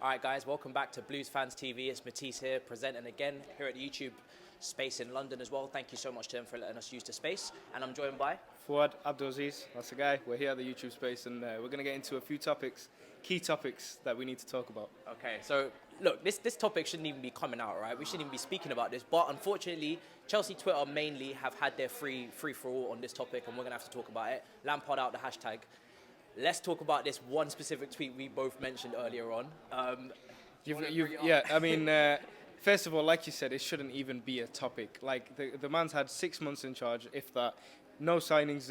All right, guys, welcome back to Blues Fans TV. It's Matisse here, presenting again here at the YouTube space in London as well. Thank you so much to them for letting us use the space. And I'm joined by Fuad, Abdulaziz, that's the guy. We're here at the YouTube space, and we're going to get into a few topics, key topics that we need to talk about. Okay, so look, this topic shouldn't even be coming out, right? We shouldn't even be speaking about this. But unfortunately, Chelsea Twitter mainly have had their free for all on this topic, and we're going to have to talk about it. Lampard out, the hashtag. Let's talk about this one specific tweet we both mentioned earlier on. First of all, like you said, it shouldn't even be a topic. Like, the man's had 6 months in charge, if that. No signings,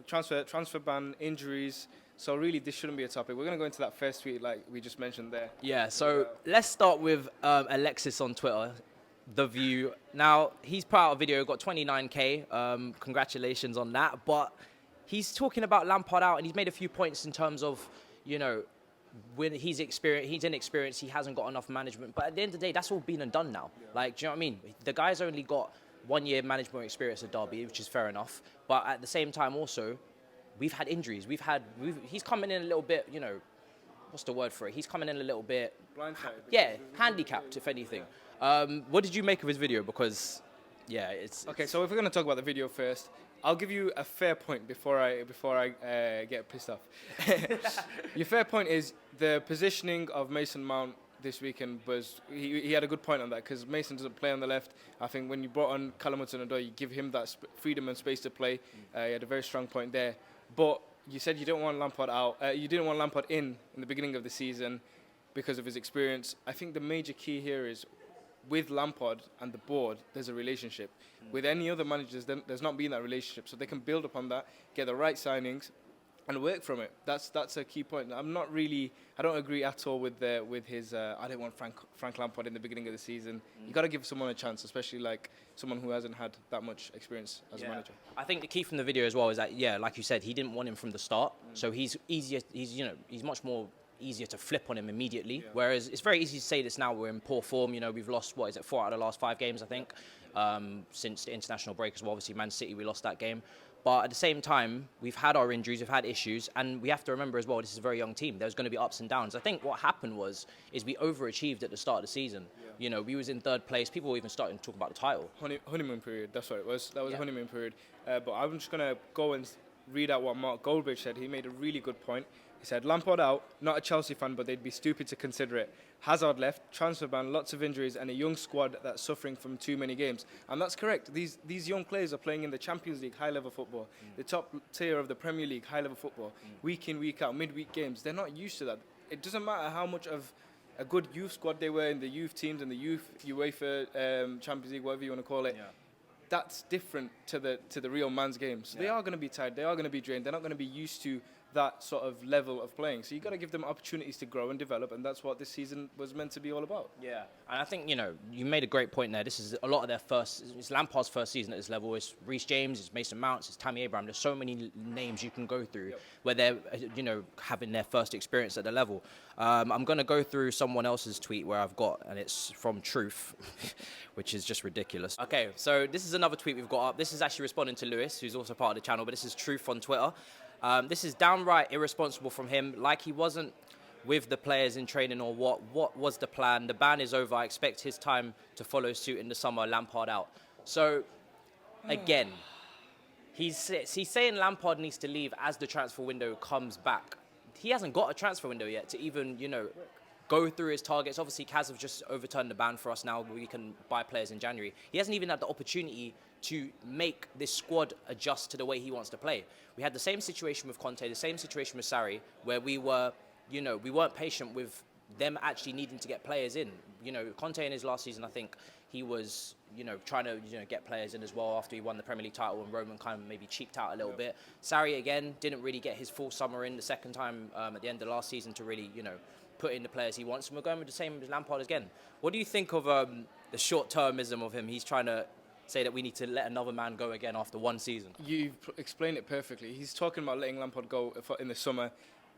transfer ban, injuries. So really, this shouldn't be a topic. We're going to go into that first tweet like we just mentioned there. Yeah, so let's start with Alexis on Twitter, The View. Now, he's put out a video, got 29K. Congratulations on that. But he's talking about Lampard out, and he's made a few points in terms of, you know, when he's inexperienced, he hasn't got enough management. But at the end of the day, that's all been and done now. Yeah. Like, do you know what I mean? The guy's only got 1 year management experience at Derby, which is fair enough. But at the same time, also, we've had injuries. He's coming in a little bit, you know, what's the word for it? He's coming in a little bit, blindsided. Yeah, handicapped, if anything. What did you make of his video? Because, yeah, it's okay. So if we're going to talk about the video first, I'll give you a fair point before I get pissed off. Your fair point is the positioning of Mason Mount this weekend was he had a good point on that, because Mason doesn't play on the left. I think when you brought on Callum Hudson-Odoi, you give him that freedom and space to play. He had a very strong point there. But you said you didn't want Lampard out. You didn't want Lampard in the beginning of the season because of his experience. I think the major key here is, with Lampard and the board, there's a relationship. With any other managers, there's not been that relationship. So they can build upon that, get the right signings, and work from it. That's a key point. I don't agree at all with his. I didn't want Frank Lampard in the beginning of the season. You got to give someone a chance, especially like someone who hasn't had that much experience as a manager. I think the key from the video as well is that, yeah, like you said, he didn't want him from the start. So he's easier. He's much more easier to flip on him immediately. Yeah. Whereas it's very easy to say this now. We're in poor form. You know, we've lost 4 out of the last 5 games, I think, since the international break as well. Obviously, Man City, we lost that game. But at the same time, we've had our injuries, we've had issues, and we have to remember as well, this is a very young team. There's going to be ups and downs. I think what happened is we overachieved at the start of the season. Yeah. You know, we was in 3rd place. People were even starting to talk about the title. Honeymoon period, that's what it was. That was honeymoon period. But I'm just going to go and read out what Mark Goldberg said. He made a really good point. He said, Lampard out, not a Chelsea fan, but they'd be stupid to consider it. Hazard left, transfer ban, lots of injuries, and a young squad that's suffering from too many games. And that's correct. These young players are playing in the Champions League, high-level football, the top tier of the Premier League, high-level football, week in, week out, midweek games. They're not used to that. It doesn't matter how much of a good youth squad they were in the youth teams and the youth UEFA Champions League, whatever you want to call it. Yeah. That's different to the real man's game. So they are going to be tired. They are going to be drained. They're not going to be used to that sort of level of playing. So you've got to give them opportunities to grow and develop, and that's what this season was meant to be all about. Yeah, and I think, you know, you made a great point there. This is a lot of their it's Lampard's first season at this level. It's Reece James, it's Mason Mount, it's Tammy Abraham. There's so many names you can go through where they're, you know, having their first experience at the level. I'm going to go through someone else's tweet where I've got, and it's from Truth, which is just ridiculous. Okay, so this is another tweet we've got up. This is actually responding to Lewis, who's also part of the channel, but this is Truth on Twitter. This is downright irresponsible from him, like he wasn't with the players in training or what. What was the plan? The ban is over. I expect his time to follow suit in the summer. Lampard out. So, again, he's saying Lampard needs to leave as the transfer window comes back. He hasn't got a transfer window yet to even, you know, go through his targets. Obviously, Kaz have just overturned the ban for us now. We can buy players in January. He hasn't even had the opportunity to make this squad adjust to the way he wants to play. We had the same situation with Conte, the same situation with Sarri, where we were, you know, we weren't patient with them actually needing to get players in. You know, Conte in his last season, I think he was, you know, trying to, you know, get players in as well after he won the Premier League title, and Roman kind of maybe cheaped out a little bit. Sarri, again, didn't really get his full summer in the second time at the end of last season to really, you know, put in the players he wants. And we're going with the same as Lampard again. What do you think of the short-termism of him? He's trying to say that we need to let another man go again after 1 season. You've explained it perfectly. He's talking about letting Lampard go in the summer.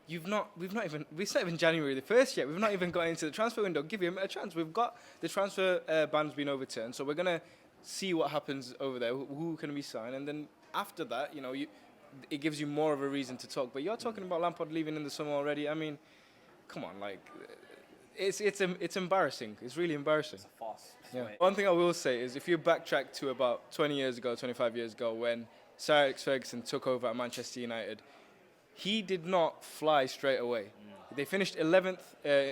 We've not even January the 1st yet. We've not even got into the transfer window. Give him a chance. We've got the transfer ban's been overturned, so we're gonna see what happens over there. Who can we sign, and then after that, you know, it gives you more of a reason to talk. But you're talking about Lampard leaving in the summer already. I mean, come on, like It's embarrassing. It's really embarrassing. Fast. Yeah. One thing I will say is if you backtrack to about 20 years ago, 25 years ago, when Sir Alex Ferguson took over at Manchester United, he did not fly straight away. They finished 11th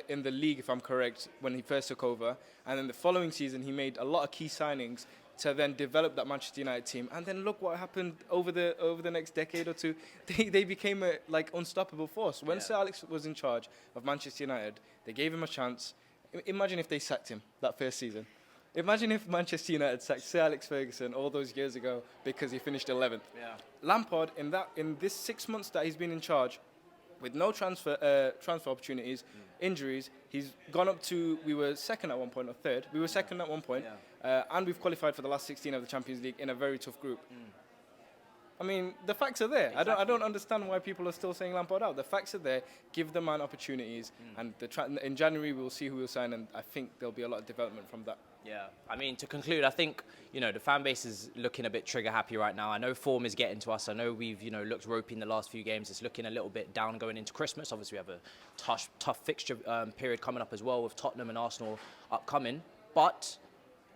in the league, if I'm correct, when he first took over. And then the following season, he made a lot of key signings to then develop that Manchester United team. And then look what happened over the next decade or two. They became a unstoppable force. When Sir Alex was in charge of Manchester United, they gave him a chance. Imagine if they sacked him that first season. Imagine if Manchester United sacked Sir Alex Ferguson all those years ago because he finished 11th. Yeah. Lampard, in this 6 months that he's been in charge, with no transfer opportunities, injuries, he's gone up to, we were second at one point, or third. We were second at one point, and we've qualified for the last 16 of the Champions League in a very tough group. I mean, the facts are there. Exactly. I don't understand why people are still saying Lampard out. The facts are there. Give the man opportunities, and in January we'll see who will sign, and I think there'll be a lot of development from that. Yeah, I mean, to conclude, I think, the fan base is looking a bit trigger happy right now. I know form is getting to us. I know we've, looked ropey in the last few games. It's looking a little bit down going into Christmas. Obviously, we have a tough fixture period coming up as well with Tottenham and Arsenal upcoming. But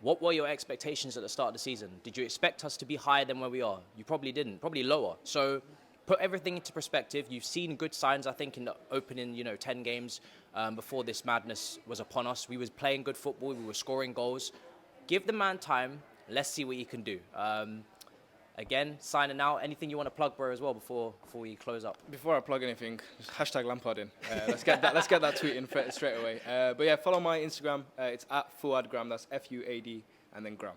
what were your expectations at the start of the season? Did you expect us to be higher than where we are? You probably didn't, probably lower. So put everything into perspective. You've seen good signs, I think, in the opening, 10 games before this madness was upon us. We was playing good football. We were scoring goals. Give the man time. Let's see what he can do. Again, signing out. Anything you want to plug, bro, as well before we close up? Before I plug anything, just hashtag Lampard in. Let's get that tweet in straight away. But yeah, follow my Instagram. It's at Fuadgram. That's Fuad and then gram.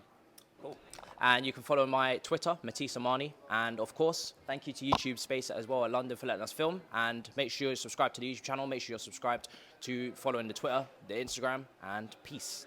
Cool. And you can follow my Twitter, Matisse Amani. And of course, thank you to YouTube Space as well at London for letting us film. And make sure you're subscribed to the YouTube channel. Make sure you're subscribed to following the Twitter, the Instagram, and peace.